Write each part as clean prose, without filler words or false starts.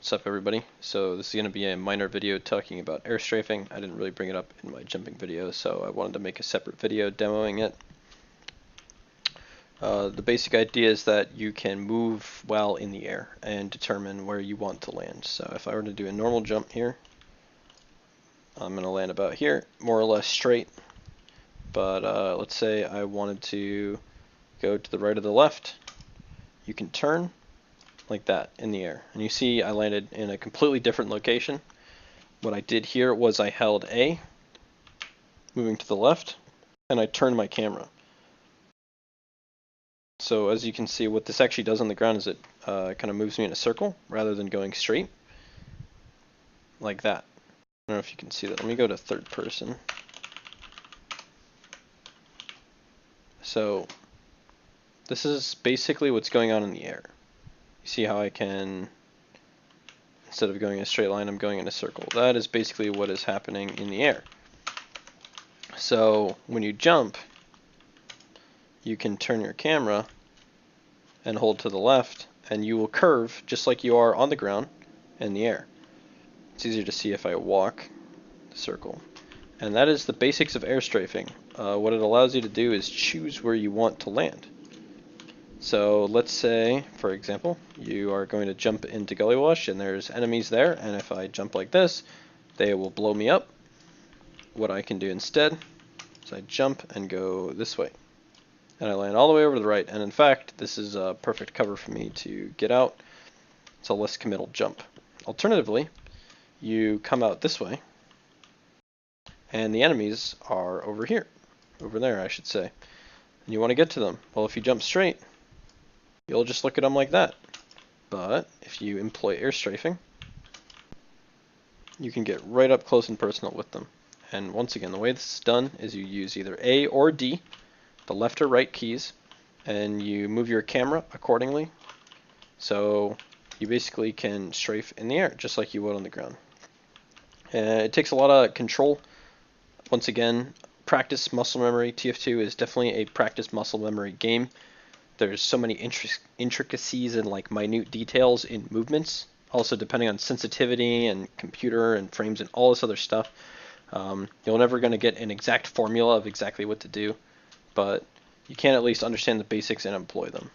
What's up, everybody? So this is going to be a minor video talking about air strafing. I didn't really bring it up in my jumping video, so I wanted to make a separate video demoing it. The basic idea is that you can move while in the air and determine where you want to land. So if I were to do a normal jump here, I'm going to land about here, more or less straight. But let's say I wanted to go to the right or the left. You can turn like that in the air, and you see I landed in a completely different location. What I did here was I held A, moving to the left, and I turned my camera. So as you can see, what this actually does on the ground is it kind of moves me in a circle rather than going straight like that. I don't know if you can see that. Let me go to third person. So this is basically what's going on in the air. You see how I can, instead of going in a straight line, I'm going in a circle. That is basically what is happening in the air. So when you jump, you can turn your camera and hold to the left, and you will curve just like you are on the ground in the air. It's easier to see if I walk the circle. And that is the basics of air strafing. What it allows you to do is choose where you want to land. So let's say, for example, you are going to jump into Gully Wash and there's enemies there, and if I jump like this, they will blow me up. What I can do instead is I jump and go this way, and I land all the way over to the right, and in fact this is a perfect cover for me to get out. It's a less committal jump. Alternatively, you come out this way and the enemies are over here, over there I should say, and you want to get to them. Well, if you jump straight, you'll just look at them like that. But if you employ air strafing, you can get right up close and personal with them. And once again, the way this is done is you use either A or D, the left or right keys, and you move your camera accordingly. So you basically can strafe in the air just like you would on the ground. It takes a lot of control. Once again, practice muscle memory. TF2 is definitely a practice muscle memory game. There's so many intricacies and like minute details in movements. Also, depending on sensitivity and computer and frames and all this other stuff, you're never going to get an exact formula of exactly what to do, but you can at least understand the basics and employ them.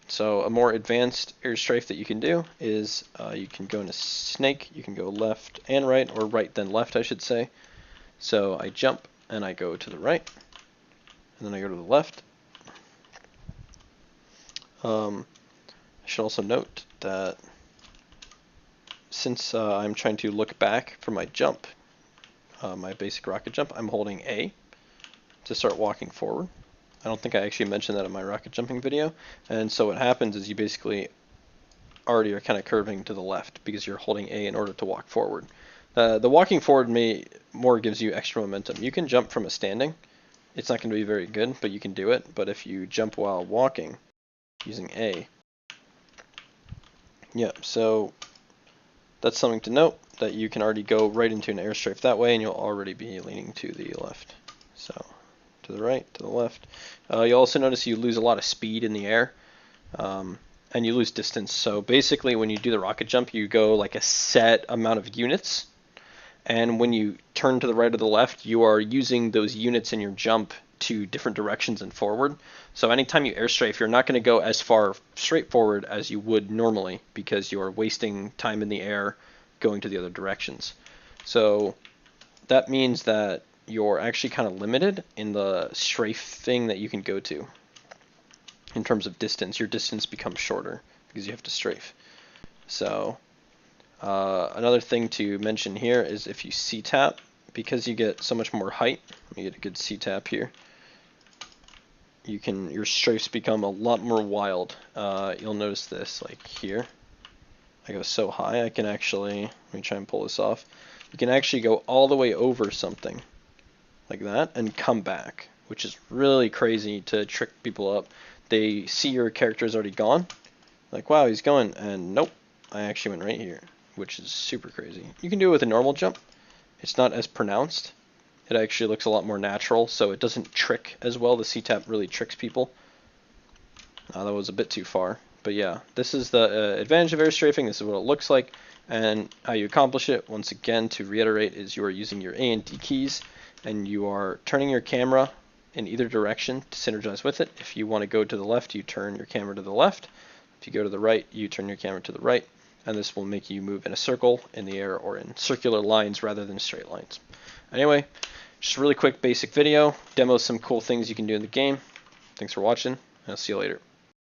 So a more advanced air strafe that you can do is you can go in a snake. You can go left and right, or right then left, I should say. So I jump and I go to the right, and then I go to the left. I should also note that since I'm trying to look back for my jump, my basic rocket jump, I'm holding A to start walking forward. I don't think I actually mentioned that in my rocket jumping video. And so what happens is you basically already are kind of curving to the left because you're holding A in order to walk forward. The walking forward more gives you extra momentum. You can jump from a standing. It's not going to be very good, but you can do it. But if you jump while walking, using A. Yeah, so that's something to note, that you can already go right into an air strafe that way, and you'll already be leaning to the left. So to the right, to the left. You'll also notice you lose a lot of speed in the air, and you lose distance. So basically when you do the rocket jump, you go like a set amount of units, and when you turn to the right or the left, you are using those units in your jump to different directions and forward. So anytime you air strafe, you're not going to go as far straight forward as you would normally because you're wasting time in the air going to the other directions. So that means that you're actually kind of limited in the strafing that you can go to. In terms of distance, your distance becomes shorter because you have to strafe. So another thing to mention here is if you C-tap, because you get so much more height, let me get a good C-tap here, your strafes become a lot more wild. You'll notice this, like here, I go so high I can actually, let me try and pull this off, you can actually go all the way over something like that and come back, which is really crazy to trick people up. They see your character is already gone, like wow, he's going, and nope, I actually went right here, which is super crazy. You can do it with a normal jump. It's not as pronounced. It actually looks a lot more natural, so it doesn't trick as well. The C-tap really tricks people. That was a bit too far. But yeah, this is the advantage of air strafing. This is what it looks like. And how you accomplish it, once again, to reiterate, is you are using your A and D keys, and you are turning your camera in either direction to synergize with it. If you want to go to the left, you turn your camera to the left. If you go to the right, you turn your camera to the right, and this will make you move in a circle, in the air, or in circular lines rather than straight lines. Anyway, just a really quick basic video, demo some cool things you can do in the game. Thanks for watching, and I'll see you later.